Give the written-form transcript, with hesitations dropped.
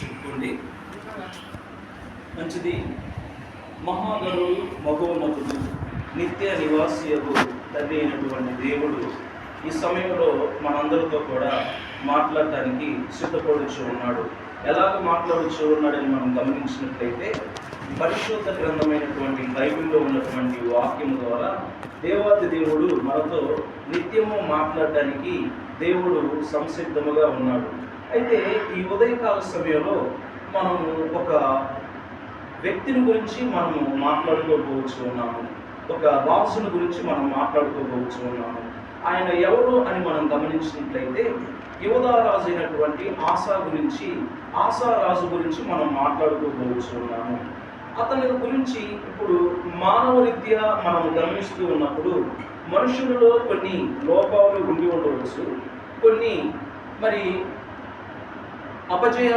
చెప్పుకోండి. మంచిది. మహాగణుడు మహోన్నతుడు నిత్య నివాసియకు తండ్రి అయినటువంటి దేవుడు ఈ సమయంలో మనందరితో కూడా మాట్లాడటానికి సిద్ధపడుచు ఉన్నాడు. ఎలాగ మాట్లాడుచు ఉన్నాడని మనం గమనించినట్లయితే పరిశుద్ధ గ్రంథమైనటువంటి బైబిల్లో ఉన్నటువంటి వాక్యం ద్వారా దేవాది దేవుడు మనతో నిత్యము మాట్లాడటానికి దేవుడు సంసిద్ధముగా ఉన్నాడు. అయితే ఈ ఉదయకాల సమయంలో మనము ఒక వ్యక్తిని గురించి మనము మాట్లాడుకోబోవచ్చు ఉన్నాము. ఒక బాసుని గురించి మనం మాట్లాడుకోబోవచ్చు ఉన్నాము. ఆయన ఎవరు అని మనం గమనించినట్లయితే యోధారాజు అయినటువంటి ఆసారాజు గురించి మనం మాట్లాడుకోబోవచ్చు ఉన్నాము. అతని గురించి ఇప్పుడు మానవ రీత్యా మనం గమనిస్తూ ఉన్నప్పుడు మనుషులలో కొన్ని లోపాలు ఉండి ఉండవచ్చు, కొన్ని మరి అపజయాలు